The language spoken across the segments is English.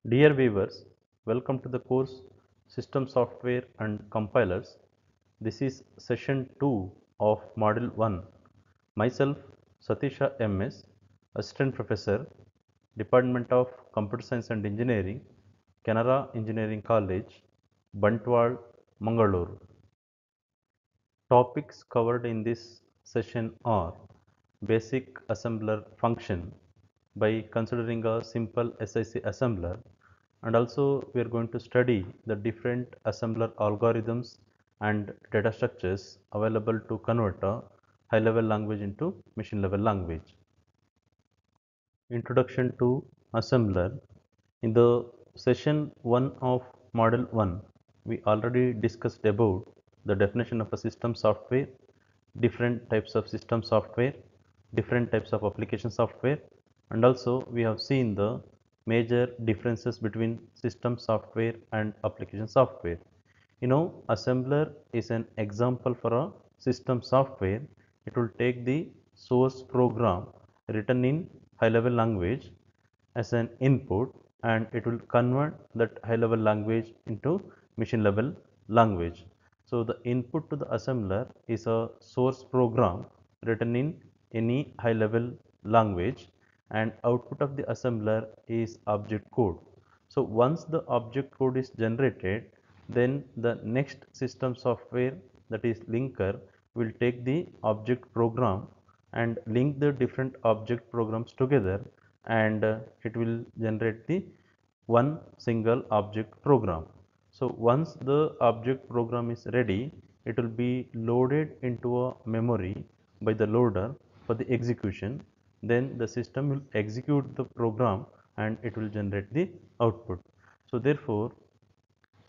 Dear viewers, welcome to the course System Software and Compilers. This is session 2 of Module 1. Myself, Satisha MS, Assistant Professor, Department of Computer Science and Engineering, Canara Engineering College, Bantwal, Mangalore. Topics covered in this session are basic assembler function by considering a simple SIC assembler, and also we are going to study the different assembler algorithms and data structures available to convert a high level language into machine level language. Introduction to assembler. In the session 1 of model 1, we already discussed about the definition of a system software, different types of system software, different types of application software, and also we have seen the major differences between system software and application software. Assembler is an example for a system software. It will take the source program written in high level language as an input, and it will convert that high level language into machine level language. So the input to the assembler is a source program written in any high level language, and output of the assembler is object code. So once the object code is generated, then the next system software, that is linker, will take the object program and link the different object programs together, and it will generate the one single object program. So once the object program is ready, it will be loaded into a memory by the loader for the execution. Then the system will execute the program and it will generate the output. So therefore,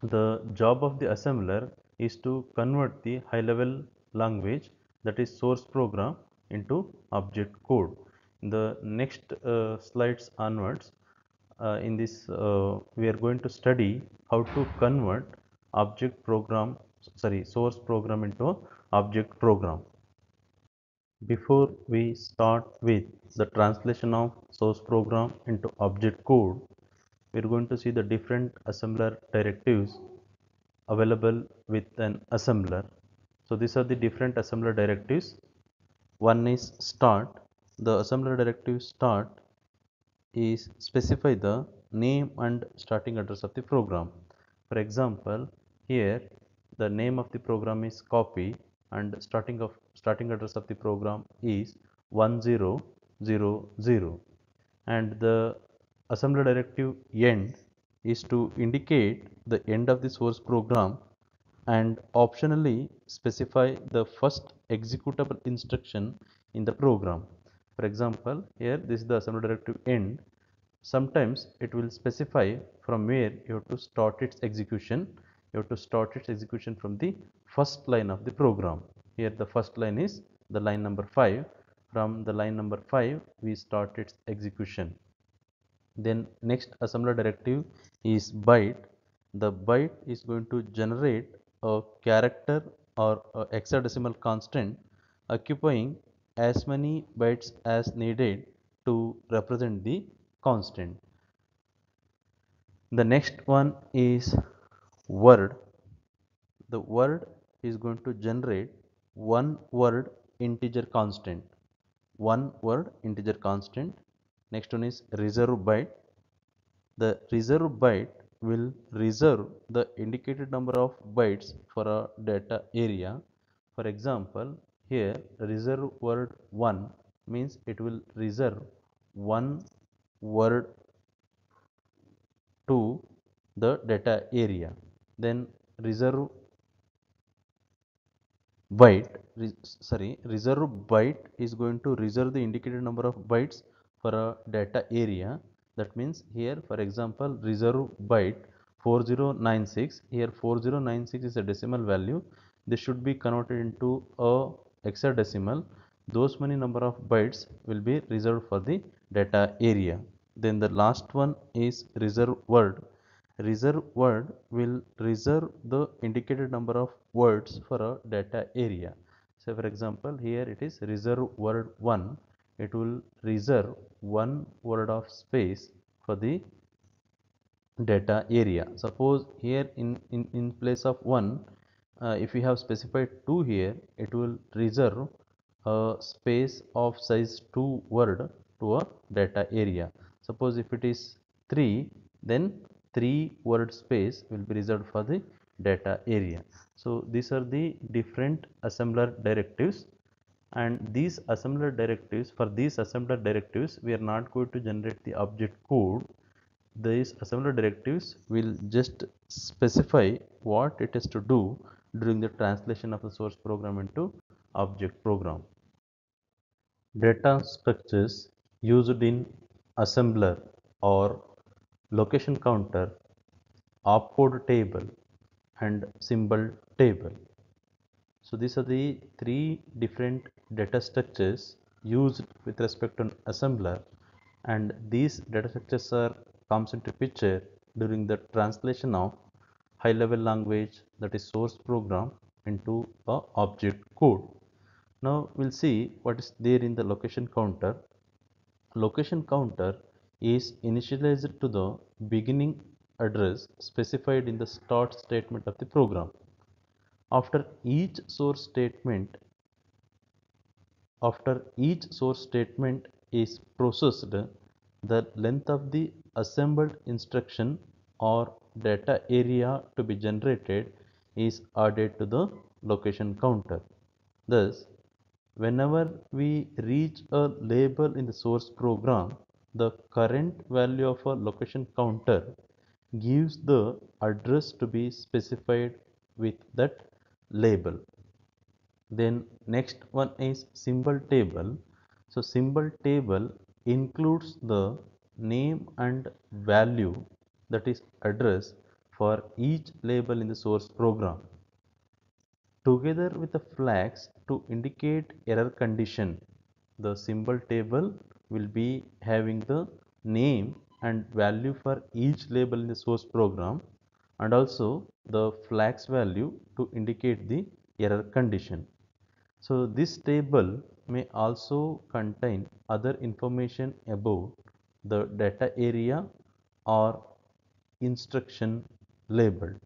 the job of the assembler is to convert the high level language, that is source program, into object code. In the next slides onwards, in this we are going to study how to convert source program into object program. Before we start with the translation of source program into object code, we are going to see the different assembler directives available with an assembler. So these are the different assembler directives. One is start. The assembler directive start is specify the name and starting address of the program. For example, here the name of the program is copy and starting address of the program is 1000, and the assembler directive end is to indicate the end of the source program and optionally specify the first executable instruction in the program. For example, here this is the assembly directive end. Sometimes it will specify from where you have to start its execution. You have to start its execution from the first line of the program. Here the first line is the line number 5. From the line number 5 we start its execution. Then next assembler directive is byte. The byte is going to generate a character or a hexadecimal constant occupying as many bytes as needed to represent the constant. The next one is word. The word is going to generate one word integer constant. One word integer constant. Next one is reserve byte. The reserve byte will reserve the indicated number of bytes for a data area. For example, here reserve word 1 means it will reserve one word to the data area. Then reserve reserve byte is going to reserve the indicated number of bytes for a data area. That means here, for example, reserve byte 4096. Here 4096 is a decimal value. This should be converted into a hexadecimal. Those many number of bytes will be reserved for the data area. Then the last one is reserve word. Reserve word will reserve the indicated number of words for a data area. So for example, here it is reserve word 1. It will reserve one word of space for the data area. Suppose here in place of 1, if we have specified 2 here, it will reserve a space of size 2 word to a data area. Suppose if it is 3, then 3 word space will be reserved for the data area. So these are the different assembler directives, and these assembler directives, for these assembler directives we are not going to generate the object code. These assembler directives will just specify what it is to do during the translation of the source program into object program. Data structures used in assembler or location counter, opcode table and symbol table. So these are the three different data structures used with respect to an assembler, and these data structures are comes into picture during the translation of high level language, that is source program, into a object code. Now we'll see what is there in the location counter. Location counter is initialized to the beginning address specified in the start statement of the program. After each source statement After each source statement is processed, the length of the assembled instruction or data area to be generated is added to the location counter. Thus, whenever we reach a label in the source program, the current value of a location counter gives the address to be specified with that label. Then next one is symbol table. So symbol table includes the name and value, that is address, for each label in the source program, together with the flags to indicate error condition. The symbol table will be having the name and value for each label in the source program, and also the flags value to indicate the error condition. So this table may also contain other information about the data area or instruction labeled.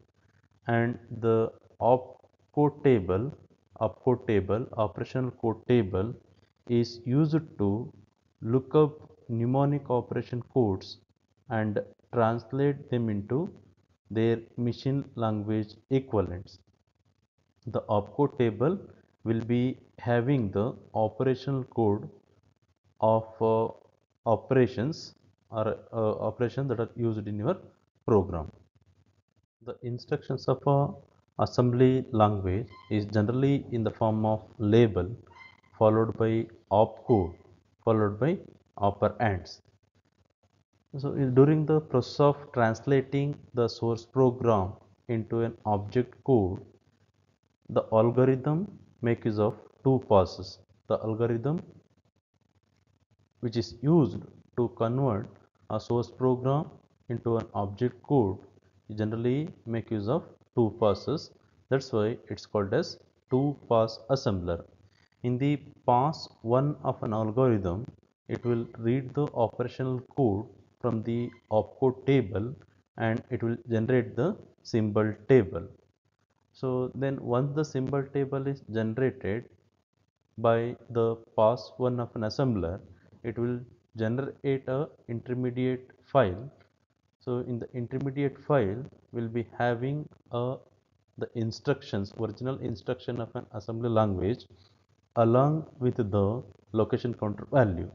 And the opcode table, operational code table, is used to look up mnemonic operation codes and translate them into their machine language equivalents. The opcode table will be having the operational code of operations or operations that are used in your program. The instructions of a assembly language is generally in the form of label followed by opcode followed by operands. So during the process of translating the source program into an object code, the algorithm makes use of two passes. The algorithm which is used to convert a source program into an object code generally make use of two passes. That's why it's called as two pass assembler. In the pass 1 of an algorithm, it will read the operational code from the opcode table and it will generate the symbol table. So then once the symbol table is generated by the pass 1 of an assembler, it will generate a intermediate file. So in the intermediate file will be having the instructions, original instruction of an assembly language, along with the location counter value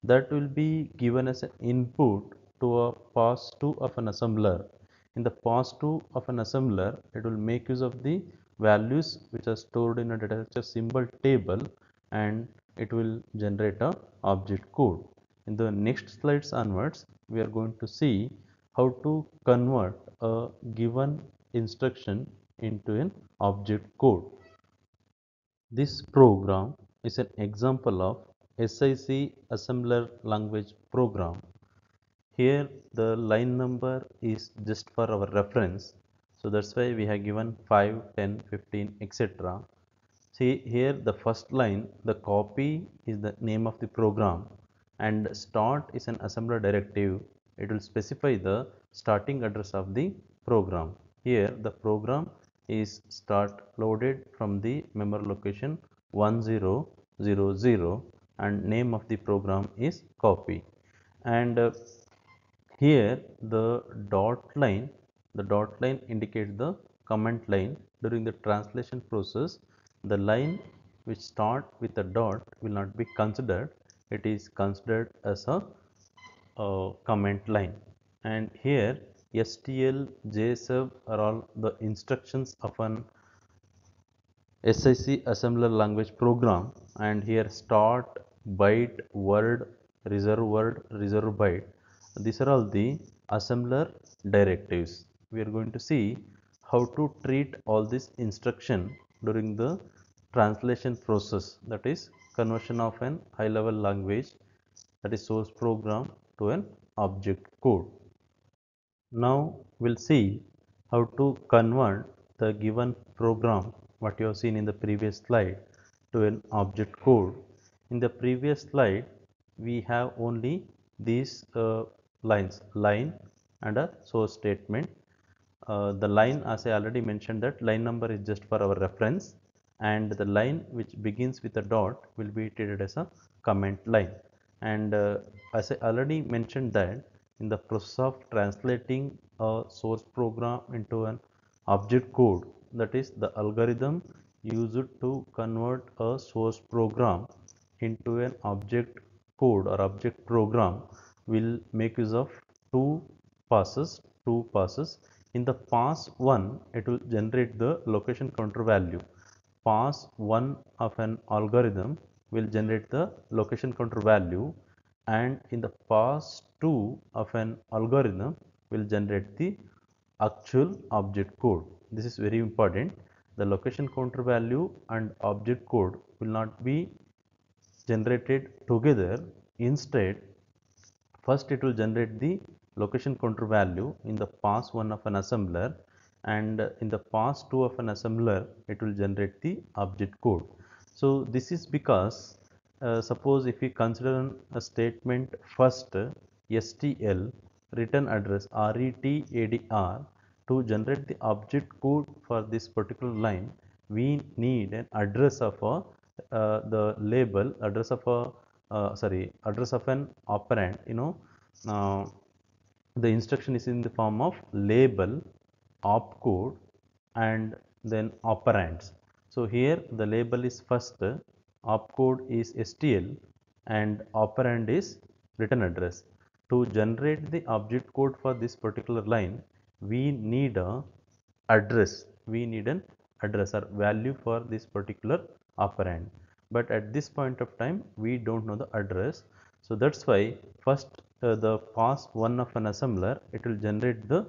that will be given as an input to a pass 2 of an assembler. In the pass 2 of an assembler, it will make use of the values which are stored in a data structure symbol table, and it will generate a object code. In the next slides onwards, we are going to see how to convert a given instruction into an object code. This program is an example of SIC assembler language program. here the line number is just for our reference, so that's why we have given 5, 10, 15, etc. See here the first line, the copy is the name of the program and start is an assembler directive. It will specify the starting address of the program. Here the program is start loaded from the memory location 1000 and name of the program is copy. And here the dot line indicates the comment line. During the translation process, the line which start with a dot will not be considered. It is considered as a comment line. And here STL, JSub are all the instructions of an SIC assembler language program, and here start, byte, word, reserve byte. These are all the assembler directives. We are going to see how to treat all this instruction during the translation process, that is conversion of an high level language, that is source program, to an object code. Now we'll see how to convert the given program, what you have seen in the previous slide, to an object code. In the previous slide, we have only these lines, line and a source statement. The line, as I already mentioned, that line number is just for our reference, and the line which begins with a dot will be treated as a comment line. And as I already mentioned that in the process of translating a source program into an object code, that is the algorithm used to convert a source program into an object code or object program will make use of two passes. In the pass 1, it will generate the location counter value. Pass 1 of an algorithm will generate the location counter value, and in the pass 2 of an algorithm will generate the actual object code. This is very important. The location counter value and object code will not be generated together. Instead, first it will generate the location counter value in the pass 1 of an assembler, and in the pass 2 of an assembler it will generate the object code. So this is because suppose if we consider a statement first STL return address RETADR, to generate the object code for this particular line we need an address of a the label address of a address of an operand. uh, the instruction is in the form of label, opcode, and then operands. So here the label is first, opcode is STL, and operand is return address. To generate the object code for this particular line, we need a address. We need an address or value for this particular operand. But at this point of time, we don't know the address. So that's why first the pass 1 of an assembler, it will generate the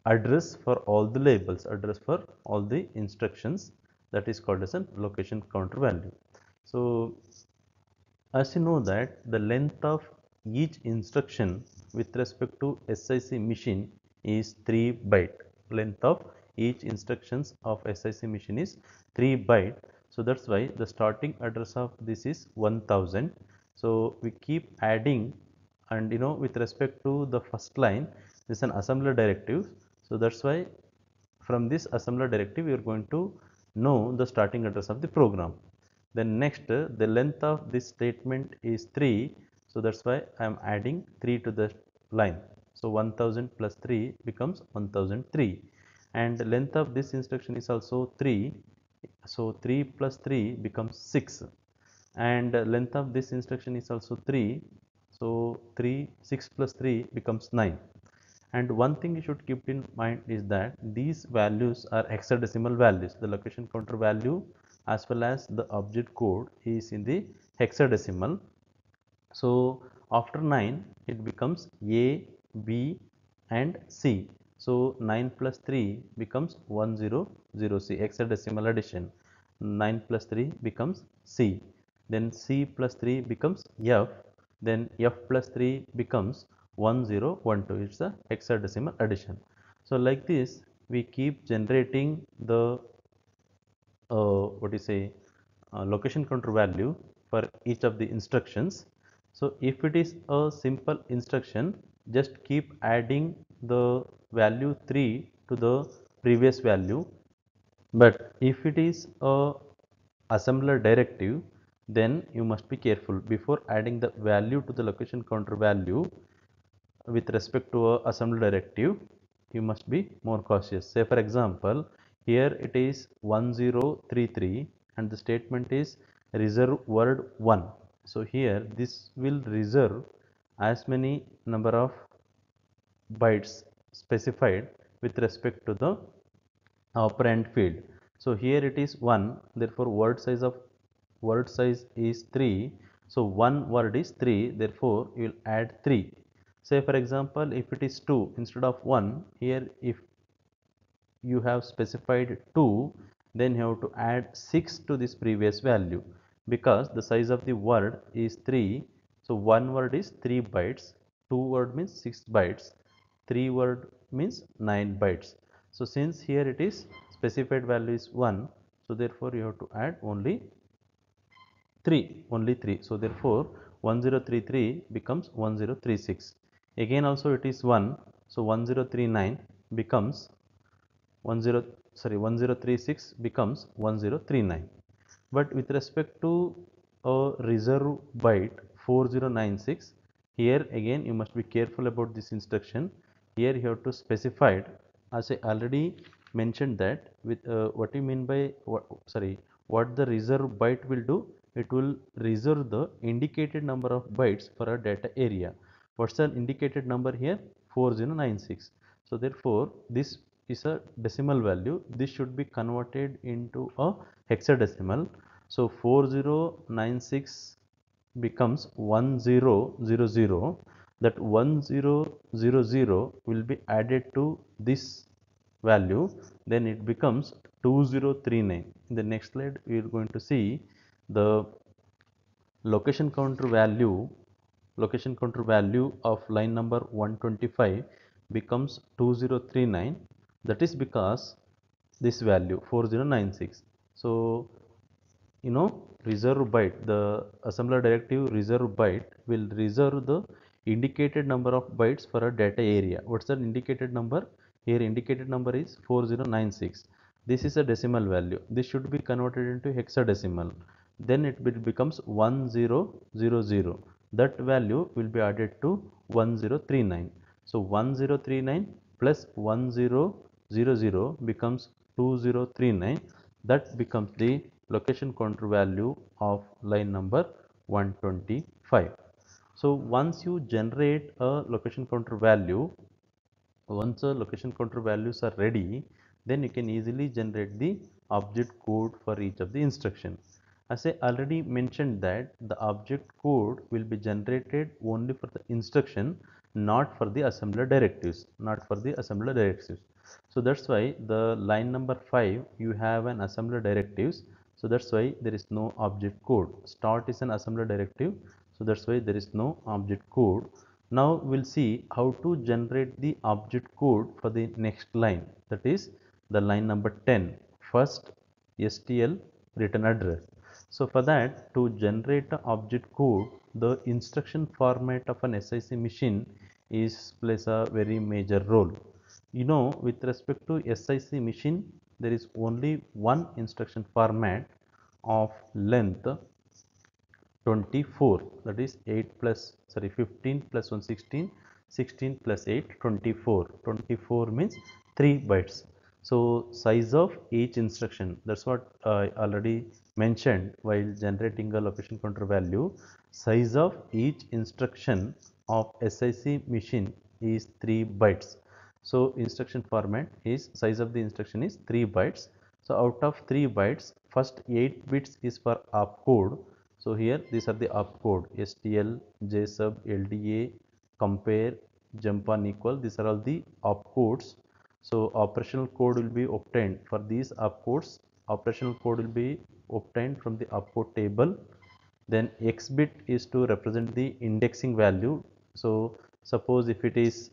address for all the labels, address for all the instructions, that is called as a location counter value. So as you know that the length of each instruction with respect to SIC machine is 3 byte. Length of each instructions of SIC machine is 3 byte. So that's why the starting address of this is 1000. So we keep adding, and with respect to the first line, this is an assembler directive. So that's why from this assembler directive we are going to know the starting address of the program. Then next, the length of this statement is 3, so that's why I am adding 3 to the line. So 1000 plus 3 becomes 1003, and the length of this instruction is also 3, so 3 plus 3 becomes 6, and length of this instruction is also 3, so 6 plus 3 becomes 9. And one thing you should keep in mind is that these values are hexadecimal values. The location counter value as well as the object code is in the hexadecimal. So after 9 it becomes A, B and C. So 9 plus 3 becomes 100C, hexadecimal addition. 9 plus 3 becomes C. Then C plus 3 becomes F. Then F plus 3 becomes 1012. It's a hexadecimal addition. So like this we keep generating the what do you say location counter value for each of the instructions. So if it is a simple instruction, just keep adding the value 3 to the previous value. But if it is a assembler directive, then you must be careful before adding the value to the location counter value with respect to a assembler directive. You must be more cautious. Say for example, here it is 1033 and the statement is reserve word 1. So here this will reserve as many number of bytes specified with respect to the operand field. So here it is 1, therefore word size is 3. So one word is 3, therefore you will add 3. Say for example, if it is 2 instead of 1, here if you have specified 2, then you have to add 6 to this previous value, because the size of the word is 3. So one word is 3 bytes, two word means 6 bytes, three word means 9 bytes. So since here it is specified value is 1, so therefore you have to add only 3. So therefore 1033 becomes 1036. Again also it is 1, so 1039 becomes 1036 becomes 1039. But with respect to a reserve byte 4096, here again you must be careful about this instruction. Here you have to specify it, as I already mentioned that with what you mean by what the reserve byte will do. It will reserve the indicated number of bytes for a data area. What's the indicated number here? 4096. So therefore this is a decimal value. This should be converted into a hexadecimal. So 4096 becomes 1000. That 1000 will be added to this value, then it becomes 2039. In the next slide we are going to see the location counter value of line number 125 becomes 2039. That is because this value 4096. So reserve byte, the assembler directive reserve byte will reserve the indicated number of bytes for a data area. What's that indicated number? Here indicated number is 4096. This is a decimal value. This should be converted into hexadecimal. Then it becomes 1000. That value will be added to 1039. So 1039 plus 1000 becomes 2039. That becomes the location counter value of line number 125. So once you generate a location counter value, once the location counter values are ready, then you can easily generate the object code for each of the instruction. As I already mentioned that the object code will be generated only for the instruction, not for the assembler directives, So that's why the line number 5 you have an assembler directives. So that's why there is no object code. Start is an assembler directive. So that's why there is no object code. Now we'll see how to generate the object code for the next line, that is the line number 10, first STL return address. So for that, to generate the object code, the instruction format of an SIC machine plays a very major role. With respect to SIC machine, there is only one instruction format of length 24, that is 15 plus 1 16, 16 plus 8 24. 24 means 3 bytes. So size of each instruction, that's what I already mentioned while generating a location counter value. Size of each instruction of SIC machine is 3 bytes. So instruction format is, size of the instruction is 3 bytes. So out of 3 bytes, first 8 bits is for opcode. So here these are the opcode: STL, JSUB, LDA, compare, jump on equal. These are all the opcodes. So operational code will be obtained for these opcodes. Operational code will be obtained from the opcode table. Then X bit is to represent the indexing value. So Suppose if it is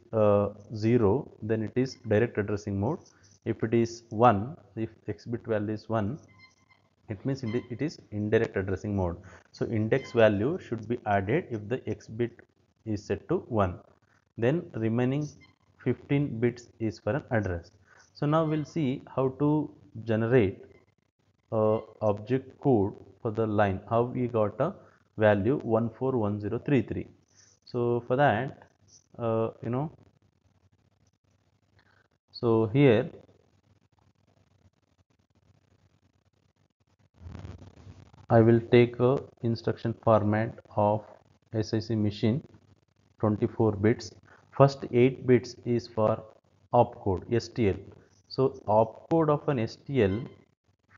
0, then it is direct addressing mode. If it is 1, if x bit value is 1, it means it is indirect addressing mode. So index value should be added if the x bit is set to 1. Then remaining 15 bits is for an address. So now we'll see how to generate object code for the line, how we got a value 141033. So for that, you know, so here I will take a instruction format of SIC machine 24 bits. First 8 bits is for opcode STL. So opcode of an STL,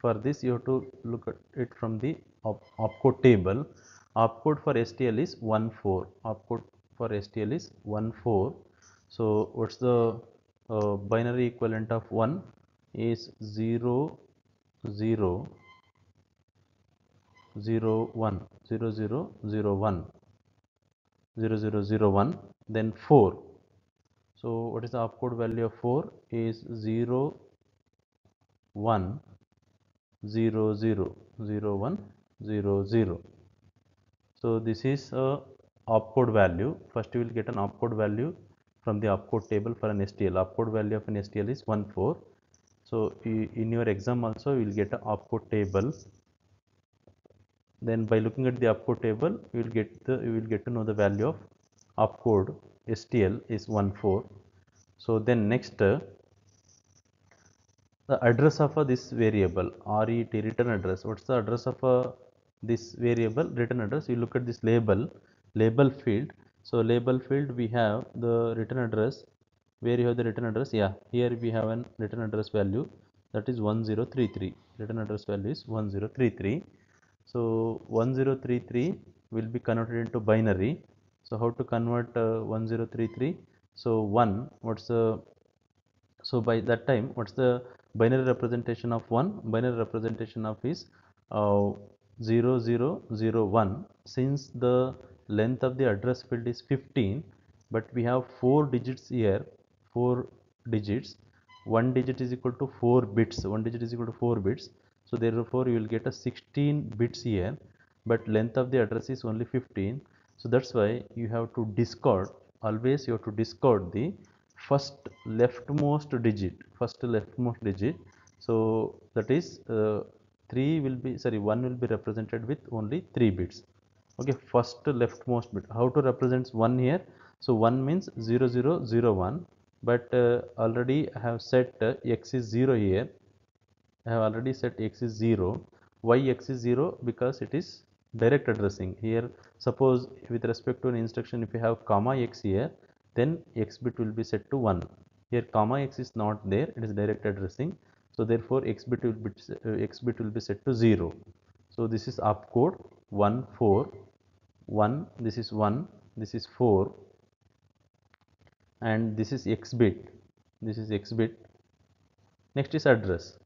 for this you have to look at it from the opcode table. Opcode for STL is 14. Opcode for STL is 14. So what's the binary equivalent of 1 is 0 0 0 1 0 0 0 1 0 0 0 1, then 4. So what is the opcode value of 4 is 0 1 0 0 0 1 0 0. So this is a opcode value. First you will get an opcode value from the opcode table for an STL. Opcode value of an STL is 1 4. So in your exam also you will get an opcode table. Then by looking at the opcode table, you will get to know the value of opcode STL is 1 4. So then next, the address of this variable RET, return address. What's the address of this variable return address? You look at this label field. So label field, we have the return address. Where you have the return address? Yeah, here we have an return address value, that is 1033. Return address value is 1033. So 1033 will be converted into binary. So how to convert 1033? So 1, what's the, so by that time, what's the binary representation of 1? Binary representation of is 0001. Since the length of the address field is 15, but we have 4 digits here, 4 digits. 1 digit is equal to 4 bits. 1 digit is equal to 4 bits. So therefore, you will get a 16 bits here, but length of the address is only 15. So that's why you have to discard. Always you have to discard the first leftmost digit. So that is 3 will be, sorry, 1 will be represented with only 3 bits. Okay, first leftmost bit. How to represent 1 here? So 1 means 0001, but already I have set x is 0 here. I have already set x is 0. Why x is 0? Because it is direct addressing. Here, suppose with respect to an instruction, if you have comma x here, then x bit will be set to 1. Here comma x is not there, it is direct addressing. So therefore x bit will be set to 0. So this is opcode 1 4 1, this is 1, this is 4, and this is x bit. This is x bit. Next is address.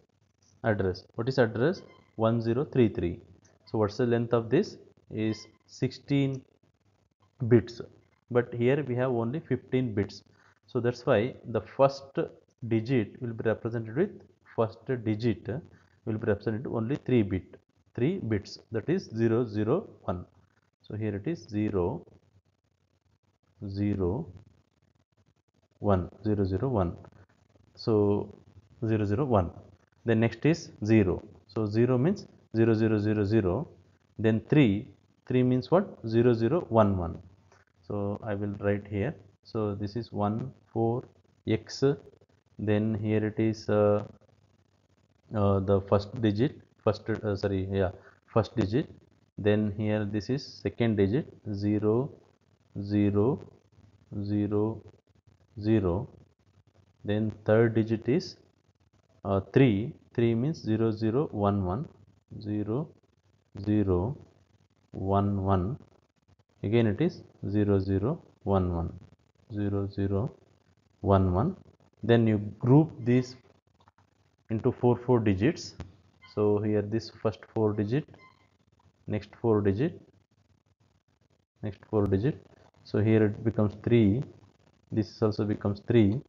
What is address? 1033. So what's the length of this? Is 16 bits, but here we have only 15 bits. So that's why the first digit will be represented with only 3 bits, that is 001. So here it is 0 0 1 001. So 001. Then next is 0. So 0 means 0000. Then 3 means what? 0011. So I will write here. So this is 1 4 x. Then here it is the first digit. Then here this is second digit, 0 0 0 0. Then third digit is 3 means 0011, 0011. Again it is 0011, 0011. Then you group these into 4 digits. So here this first 4 digit, next 4 digit, next 4 digit. So here it becomes 3, this also becomes 3,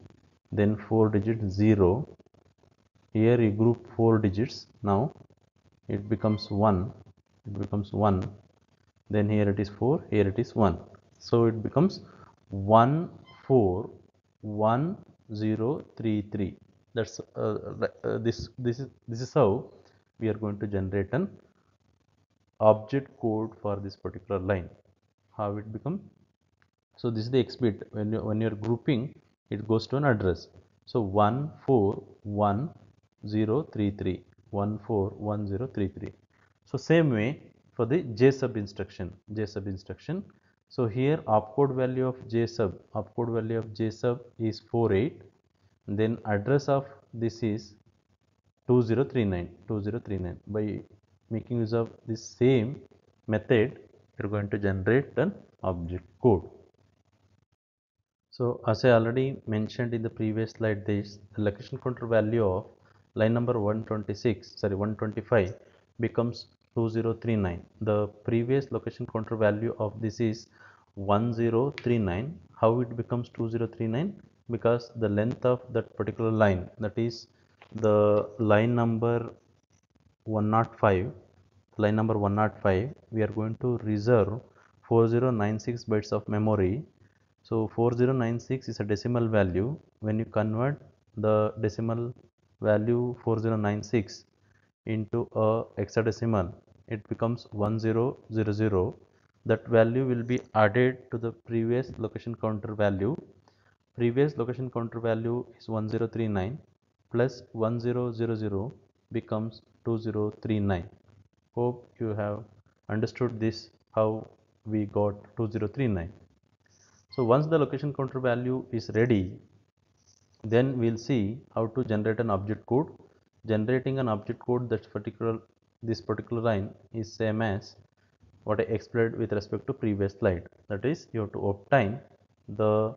then 4 digit 0. Here you group 4 digits. Now it becomes 1, it becomes 1, then here it is 4, here it is 1. So it becomes 141033. That's this is how we are going to generate an object code for this particular line. How it become? So this is the X bit. When you're grouping, it goes to an address. So 141033, 141033. So same way for the J sub instruction. So here opcode value of J sub is 48. Then address of this is 2039. By making use of this same method, you are going to generate an object code. So as I already mentioned in the previous slide, this location counter value of line number 125 becomes 2039. The previous location counter value of this is 1039. How it becomes 2039? Because the length of that particular line, that is the line number 105, we are going to reserve 4096 bytes of memory. So 4096 is a decimal value. When you convert the decimal value 4096 into a hexadecimal, it becomes 1000. That value will be added to the previous location counter value. Previous location counter value is 1039 plus 1000 becomes 2039. Hope you have understood this, how we got 2039. So once the location counter value is ready, then we'll see how to generate an object code. Generating an object code this particular line is same as what I explained with respect to previous slide. That is, you have to obtain the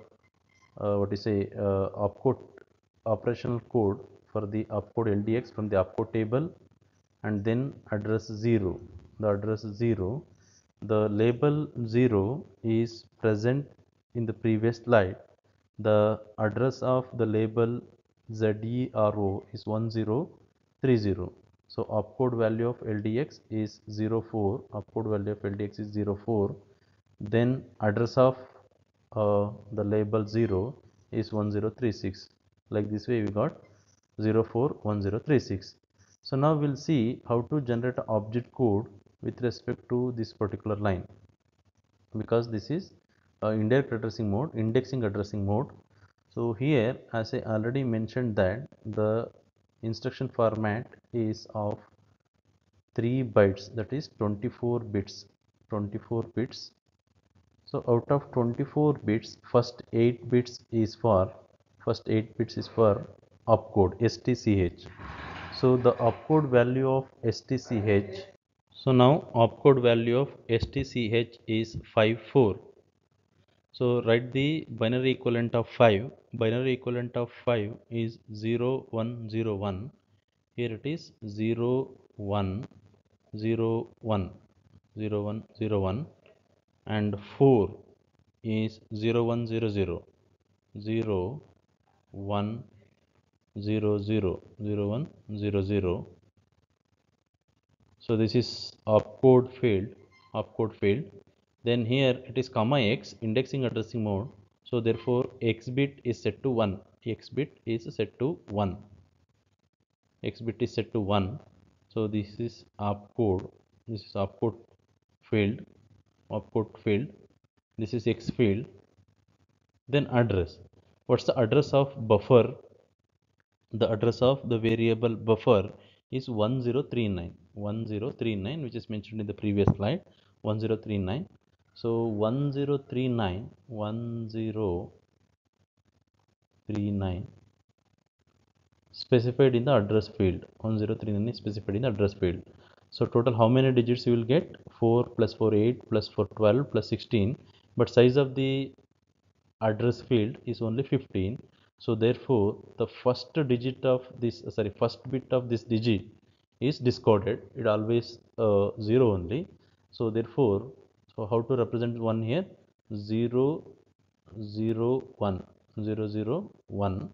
opcode operational code for the opcode LDX from the opcode table, and then address 0. The address 0, the label 0 is present in the previous slide. The address of the label ZERO is 1030. So opcode value of LDX is 04. Opcode value of LDX is 04. Then address of the label 0 is 1036. Like this way we got 041036. So now we'll see how to generate an object code with respect to this particular line, because this is indexing addressing mode. So here, as I already mentioned, that the instruction format is of 3 bytes, that is 24 bits. So out of 24 bits, first 8 bits is for opcode STCH. So the opcode value of STCH, so now opcode value of STCH is 54. So write the binary equivalent of 5. Binary equivalent of 5 is 0101. Here it is 0101, and 4 is 0100. So this is opcode field. Then here it is comma x, indexing addressing mode. So therefore x bit is set to 1. X bit is set to 1. So this is opcode. This is opcode field. This is x field. Then address. What's the address of buffer? The address of the variable buffer is 1039, which is mentioned in the previous slide, 1039. So 1039 specified in the address field. 1039 is specified in the address field. So total how many digits you will get? 4 plus 4 8 plus 4 12 plus 16, but size of the address field is only 15. So therefore the first digit of this first bit of this digit is discarded. It always 0 only. So therefore, so how to represent 1 here? 0 0 1 0 0 1.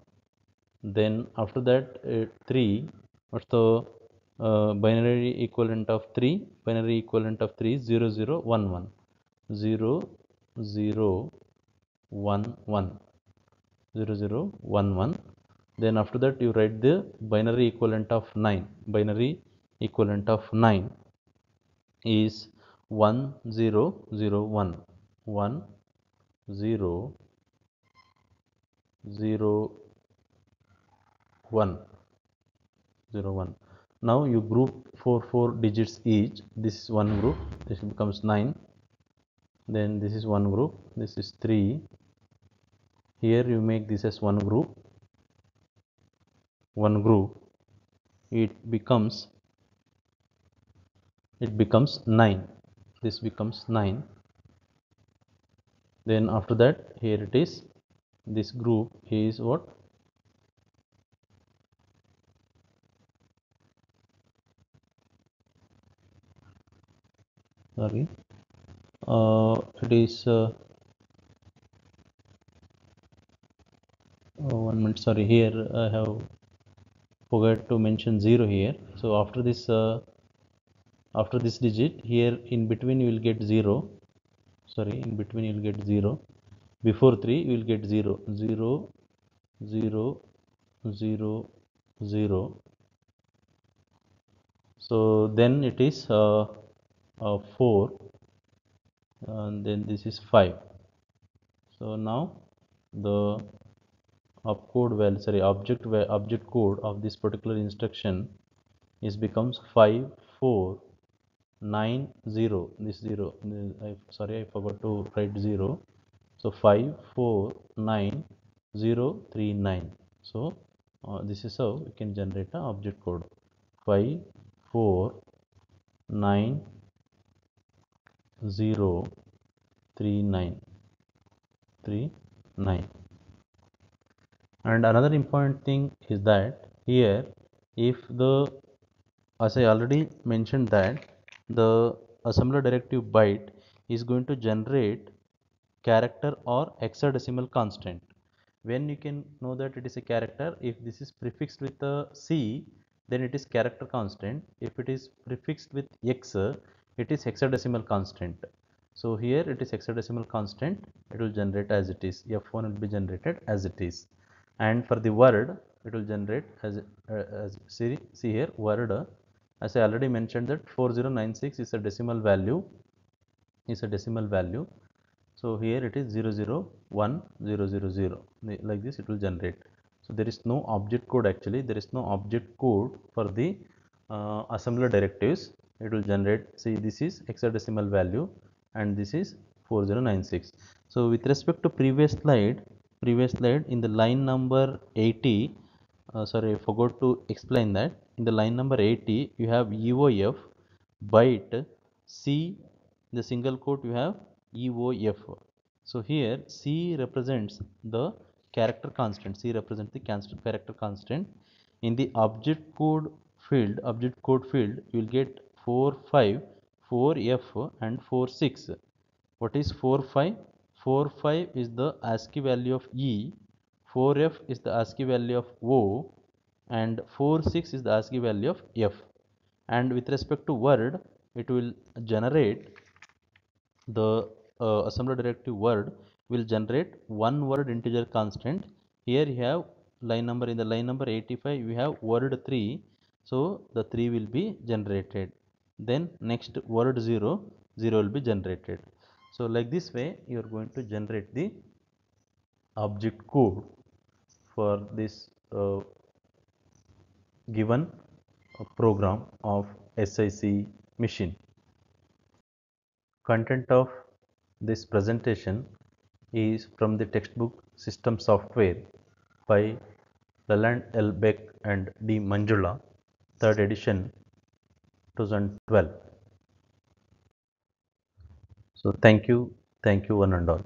Then after that 3, what's the binary equivalent of 3? Binary equivalent of 3 is 0 0 1 1. 0 0 1 1. 0 0 1 1. Then after that you write the binary equivalent of 9. Binary equivalent of 9 is 1 0 0 1. 1 0 0 1 0 1. Now you group for 4 digits each. This is one group, this becomes 9. Then this is one group, this is 3. Here you make this as one group, it becomes 9. This becomes 9. Then after that here it is, this group is what? Sorry, it is 1 minute. Sorry, here I have forgot to mention 0 here. So after this digit here in between you will get 0. Sorry, in between you will get 0. Before 3 you will get 0 0 0 0 0. So then it is 4, and then this is 5. So now the object code of this particular instruction is becomes 5490. This 0, sorry, I forgot to write 0. So 549039. So this is how we can generate an object code. 549039. And another important thing is that here, if the, as I already mentioned, that the assembler directive byte is going to generate character or hexadecimal constant. When you can know that it is a character, if this is prefixed with a C, then it is character constant. If it is prefixed with X, it is hexadecimal constant. So here it is hexadecimal constant, it will generate as it is. F1 will be generated as it is. And for the word, it will generate as see here word, as I already mentioned that 4096 is a decimal value, so here it is 0 0 1 0 0 0, like this it will generate. So there is no object code, actually there is no object code for the assembler directives. It will generate, see this is hexadecimal value and this is 4096. So with respect to previous slide in the line number 80, sorry, I forgot to explain that in the line number 80 you have EOF byte, C, the single quote you have EOF. So here C represents the character constant. C represents the character constant. In the object code field, you will get 45, 4F and 46. What is 45? 45 is the ASCII value of E, 4F is the ASCII value of O, and 46 is the ASCII value of F. And with respect to word, it will generate the assembler directive word will generate one word integer constant. Here you have line number, in the line number 85 you have word 3, so the 3 will be generated. Then next word 0 will be generated. So like this way you are going to generate the object code for this given program of SIC machine. Content of this presentation is from the textbook System Software by Laland L. Beck and D. Manjula, 3rd edition, 2012. So thank you one and all.